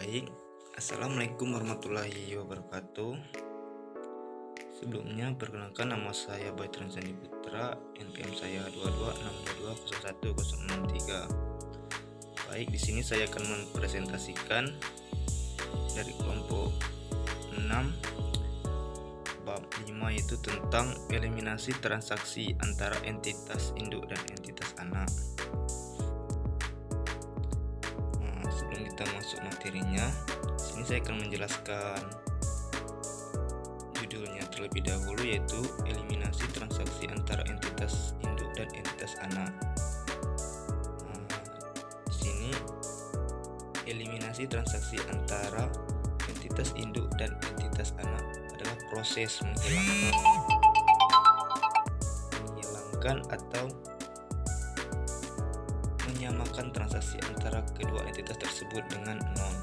Baik, Assalamualaikum warahmatullahi wabarakatuh. Sebelumnya, perkenalkan nama saya Bayi Transandi Putra, NPM saya 2262201063. Baik, di sini saya akan mempresentasikan dari kelompok 6 bab 5, yaitu tentang eliminasi transaksi antara entitas induk dan entitas anak. Sebelum kita masuk materinya, sini saya akan menjelaskan judulnya terlebih dahulu, yaitu eliminasi transaksi antara entitas induk dan entitas anak. Di sini eliminasi transaksi antara entitas induk dan entitas anak adalah proses menghilangkan atau menyamakan transaksi antara kedua entitas tersebut dengan non.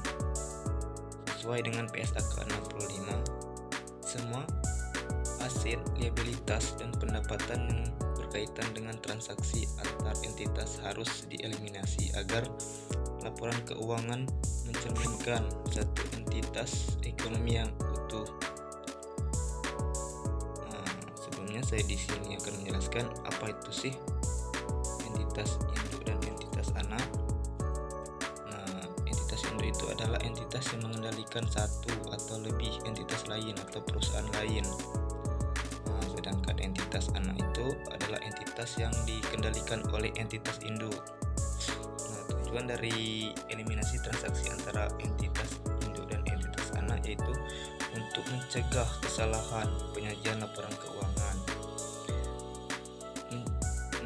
Sesuai dengan PSAK 65, semua aset, liabilitas, dan pendapatan yang berkaitan dengan transaksi antar entitas harus dieliminasi agar laporan keuangan mencerminkan satu entitas ekonomi yang utuh. Sebelumnya saya di sini akan menjelaskan apa itu sih entitas induk dan entitas anak. Entitas induk itu adalah entitas yang mengendalikan satu atau lebih entitas lain atau perusahaan lain. Sedangkan entitas anak itu adalah entitas yang dikendalikan oleh entitas induk. Tujuan dari eliminasi transaksi antara entitas induk dan entitas anak yaitu untuk mencegah kesalahan penyajian laporan keuangan,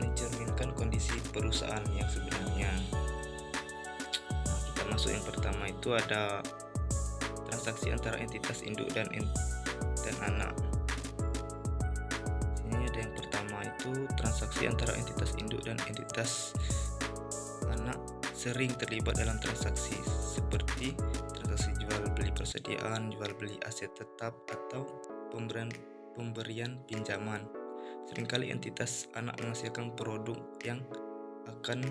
mencerminkan kondisi perusahaan yang sebenarnya. Kita masuk yang pertama, itu ada transaksi antara entitas induk dan anak. Ini ada yang pertama, itu transaksi antara entitas induk dan entitas anak sering terlibat dalam transaksi seperti transaksi jual beli persediaan, jual beli aset tetap, atau pemberian pinjaman. Seringkali entitas anak menghasilkan produk yang akan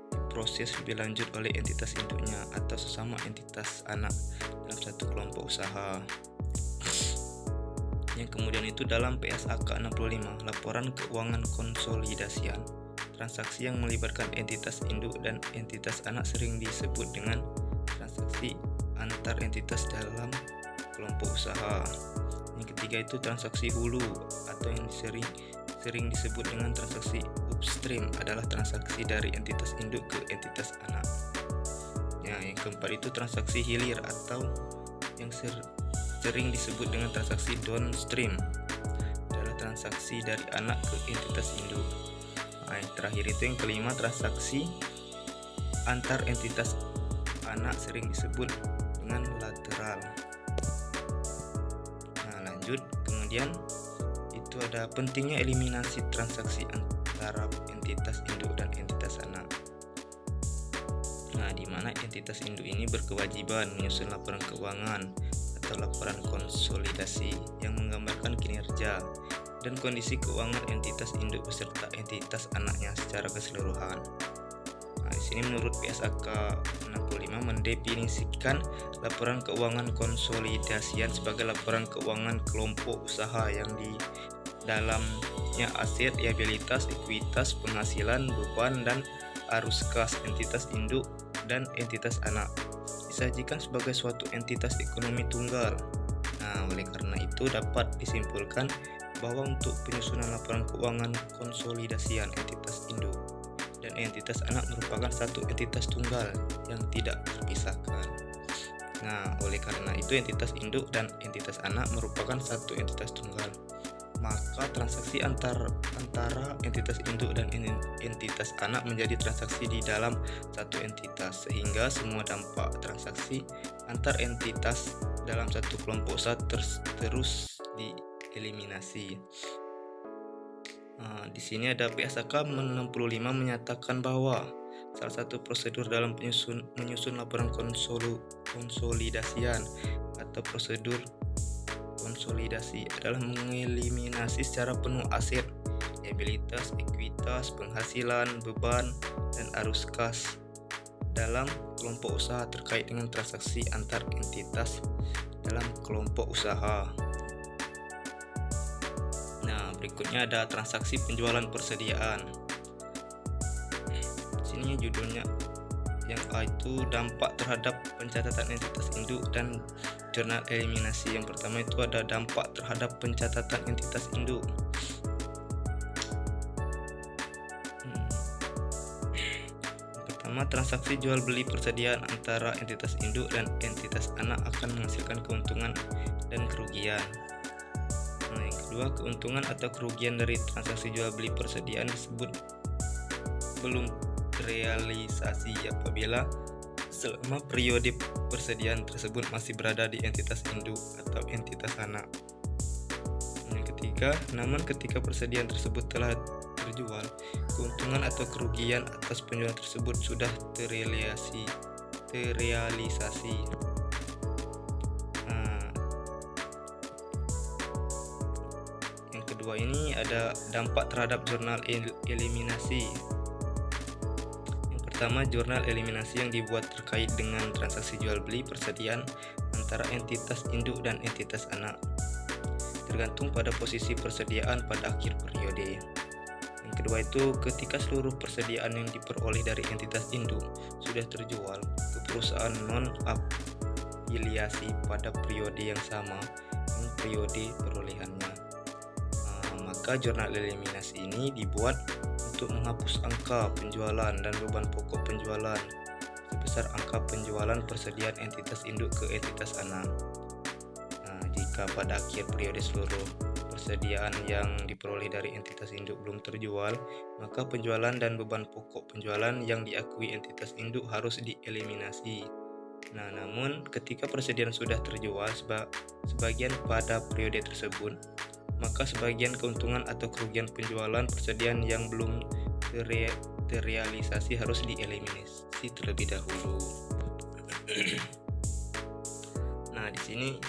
diproses lebih lanjut oleh entitas induknya atau sesama entitas anak dalam satu kelompok usaha. Yang kemudian itu dalam PSAK 65, laporan keuangan konsolidasian. Transaksi yang melibatkan entitas induk dan entitas anak sering disebut dengan transaksi antar entitas dalam kelompok usaha. Yang ketiga itu transaksi hulu atau yang sering disebut dengan transaksi upstream, adalah transaksi dari entitas induk ke entitas anak. Yang keempat itu transaksi hilir atau yang sering disebut dengan transaksi downstream, adalah transaksi dari anak ke entitas induk. Yang terakhir itu yang kelima, transaksi antar entitas anak sering disebut dengan lateral. Lanjut, kemudian itu ada pentingnya eliminasi transaksi antara entitas induk dan entitas anak. Di mana entitas induk ini berkewajiban menyusun laporan keuangan atau laporan konsolidasi yang menggambarkan kinerja dan kondisi keuangan entitas induk beserta entitas anaknya secara keseluruhan. Di sini menurut PSAK 65 mendefinisikan laporan keuangan konsolidasian sebagai laporan keuangan kelompok usaha yang di dalamnya aset, liabilitas, ekuitas, penghasilan, beban, dan arus kas entitas induk dan entitas anak disajikan sebagai suatu entitas ekonomi tunggal. Oleh karena itu dapat disimpulkan bahwa untuk penyusunan laporan keuangan konsolidasian, entitas induk dan entitas anak merupakan satu entitas tunggal yang tidak terpisahkan. Oleh karena itu entitas induk dan entitas anak merupakan satu entitas tunggal, maka transaksi antara entitas induk dan entitas anak menjadi transaksi di dalam satu entitas, sehingga semua dampak transaksi antar entitas dalam satu kelompok usaha terus dieliminasi. Di sini ada PSAK 65 menyatakan bahwa salah satu prosedur dalam menyusun laporan konsolidasian atau prosedur konsolidasi adalah mengeliminasi secara penuh aset, liabilitas, ekuitas, penghasilan, beban, dan arus kas dalam kelompok usaha terkait dengan transaksi antar entitas dalam kelompok usaha. Nah, berikutnya ada transaksi penjualan persediaan. Sini judulnya yang A itu dampak terhadap pencatatan entitas induk dan jurnal eliminasi. Yang pertama itu ada dampak terhadap pencatatan entitas induk. Transaksi jual beli persediaan antara entitas induk dan entitas anak akan menghasilkan keuntungan dan kerugian. Nah, yang kedua, keuntungan atau kerugian dari transaksi jual beli persediaan tersebut belum terrealisasi apabila selama periode persediaan tersebut masih berada di entitas induk atau entitas anak. Yang ketiga, namun ketika persediaan tersebut telah terjual, keuntungan atau kerugian atas penjualan tersebut sudah terrealisasi. Nah, yang kedua ini ada dampak terhadap jurnal eliminasi. Yang pertama, jurnal eliminasi yang dibuat terkait dengan transaksi jual beli persediaan antara entitas induk dan entitas anak, tergantung pada posisi persediaan pada akhir periode. Yang kedua itu, ketika seluruh persediaan yang diperoleh dari entitas induk sudah terjual ke perusahaan non-afiliasi pada periode yang sama dengan periode perolehannya, maka jurnal eliminasi ini dibuat untuk menghapus angka penjualan dan beban pokok penjualan sebesar angka penjualan persediaan entitas induk ke entitas anak. Nah, jika pada akhir periode seluruh persediaan yang diperoleh dari entitas induk belum terjual, maka penjualan dan beban pokok penjualan yang diakui entitas induk harus dieliminasi. Nah, namun ketika persediaan sudah terjual sebagian pada periode tersebut, maka sebagian keuntungan atau kerugian penjualan persediaan yang belum terrealisasi harus dieliminasi terlebih dahulu. Nah, di sini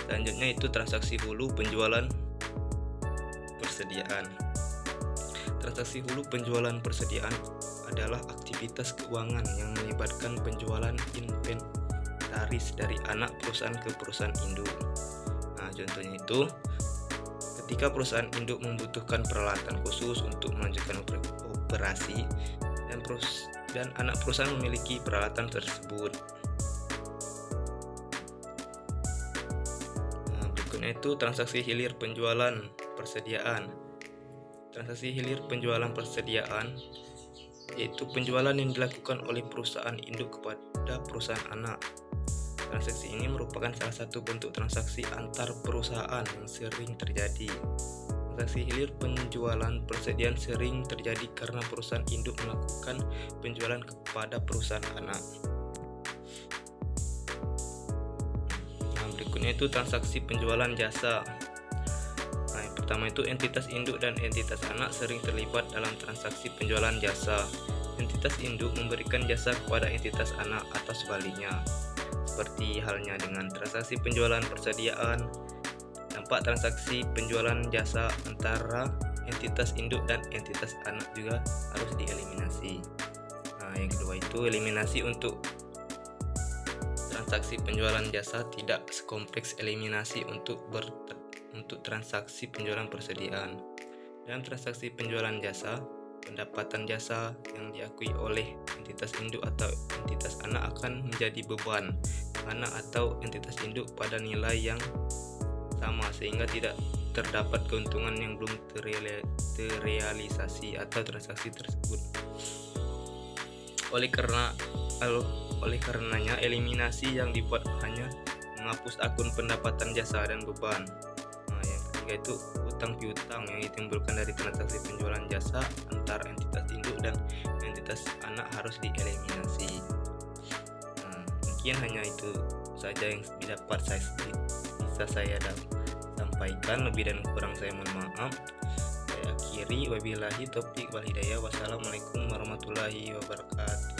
selanjutnya itu transaksi hulu penjualan persediaan. Transaksi hulu penjualan persediaan adalah aktivitas keuangan yang melibatkan penjualan inventaris dari anak perusahaan ke perusahaan induk. Nah, contohnya itu ketika perusahaan induk membutuhkan peralatan khusus untuk melanjutkan operasi dan anak perusahaan memiliki peralatan tersebut. Nah, berikutnya itu transaksi hilir penjualan persediaan. Transaksi hilir penjualan persediaan yaitu penjualan yang dilakukan oleh perusahaan induk kepada perusahaan anak. Transaksi ini merupakan salah satu bentuk transaksi antar perusahaan yang sering terjadi. Transaksi hilir penjualan persediaan sering terjadi karena perusahaan induk melakukan penjualan kepada perusahaan anak. Nah, berikutnya itu transaksi penjualan jasa. Nah, yang pertama itu entitas induk dan entitas anak sering terlibat dalam transaksi penjualan jasa. Entitas induk memberikan jasa kepada entitas anak atau sebaliknya. Seperti halnya dengan transaksi penjualan persediaan, dampak transaksi penjualan jasa antara entitas induk dan entitas anak juga harus dieliminasi. Nah, yang kedua itu eliminasi untuk transaksi penjualan jasa tidak sekompleks eliminasi untuk transaksi penjualan persediaan. Dalam transaksi penjualan jasa, pendapatan jasa yang diakui oleh entitas induk atau entitas anak akan menjadi beban anak atau entitas induk pada nilai yang sama, sehingga tidak terdapat keuntungan yang belum terrealisasi atau transaksi tersebut. Oleh karenanya eliminasi yang dibuat hanya menghapus akun pendapatan jasa dan beban. Nah, yang ketiga itu utang piutang yang ditimbulkan dari transaksi penjualan jasa antara entitas induk dan entitas anak harus dieliminasi. Mungkin hanya itu saja yang bisa saya sampaikan. Lebih dan kurang saya mohon maaf. Saya akhiri, wabillahi taufiq wal hidayah. Wassalamualaikum warahmatullahi wabarakatuh.